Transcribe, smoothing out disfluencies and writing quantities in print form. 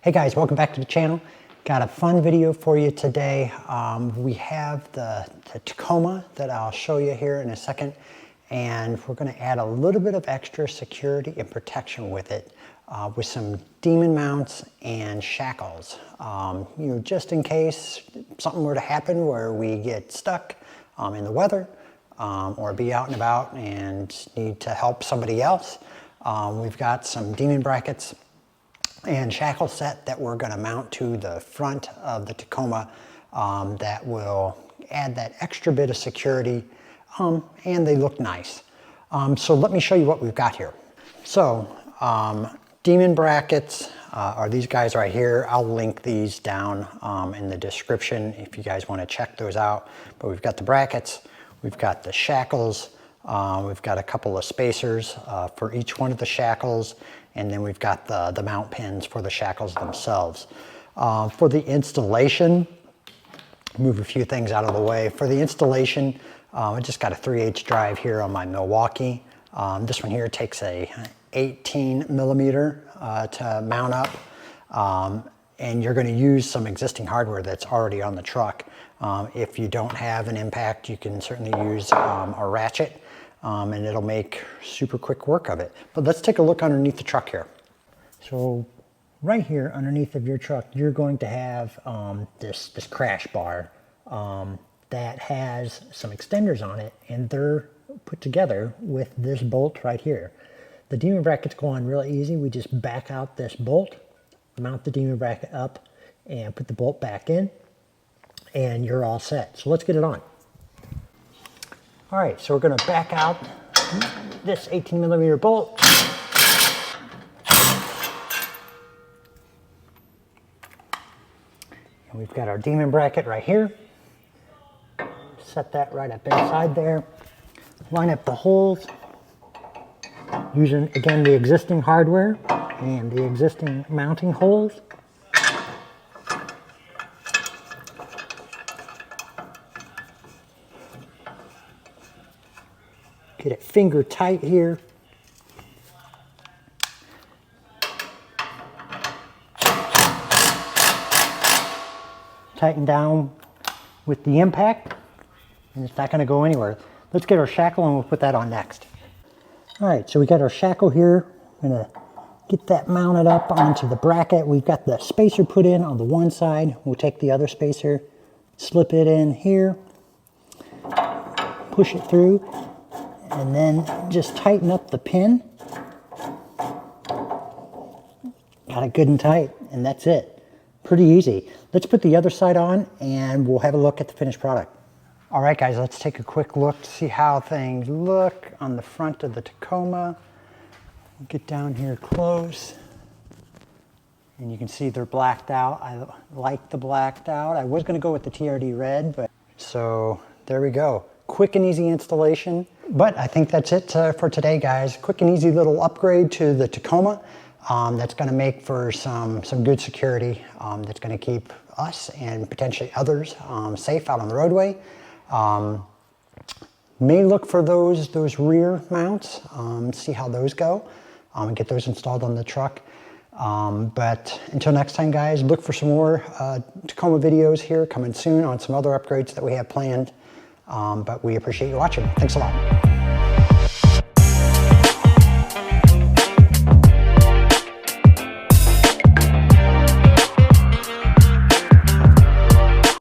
Hey guys, welcome back to the channel. Got a fun video for you today. We have the Tacoma that I'll show you here in a second, and we're going to add a little bit of extra security and protection with it with some demon mounts and shackles. Just in case something were to happen where we get stuck in the weather or be out and about and need to help somebody else. We've got some demon brackets and shackle set that we're going to mount to the front of the Tacoma that will add that extra bit of security, and they look nice. So let me show you what we've got here. So demon brackets are these guys right here. I'll link these down in the description if you guys want to check those out. But we've got the brackets, we've got the shackles, we've got a couple of spacers for each one of the shackles, and then we've got the mount pins for the shackles themselves. For the installation, move a few things out of the way. For the installation, I just got a 3/8 drive here on my Milwaukee. This one here takes a 18 millimeter to mount up, and you're going to use some existing hardware that's already on the truck. If you don't have an impact, you can certainly use a ratchet, and it'll make super quick work of it. But let's take a look underneath the truck here. So right here underneath of your truck, you're going to have this crash bar that has some extenders on it, and they're put together with this bolt right here. The demon brackets go on really easy. We just back out this bolt, mount the demon bracket up, and put the bolt back in, and you're all set. So let's get it on. All right, so we're going to back out this 18 millimeter bolt. And we've got our demon bracket right here. Set that right up inside there. Line up the holes using, again, the existing hardware and the existing mounting holes. Get it finger tight here. Tighten down with the impact, and it's not going to go anywhere. Let's get our shackle and we'll put that on next. All right, so we got our shackle here. I'm going to get that mounted up onto the bracket. We've got the spacer put in on the one side. We'll take the other spacer, slip it in here, push it through, and then just tighten up the pin. Got it good and tight, and that's it. Pretty easy. Let's put the other side on and we'll have a look at the finished product. All right guys, let's take a quick look to see how things look on the front of the Tacoma. Get down here close, and you can see they're blacked out. I like the blacked out. I was going to go with the TRD red, but so there we go. Quick and easy installation. But I think that's it for today, guys. Quick and easy little upgrade to the Tacoma that's going to make for some good security, that's going to keep us and potentially others safe out on the roadway. May look for those rear mounts, see how those go, and get those installed on the truck. But until next time, guys, look for some more Tacoma videos here coming soon on some other upgrades that we have planned. But we appreciate you watching. Thanks a lot.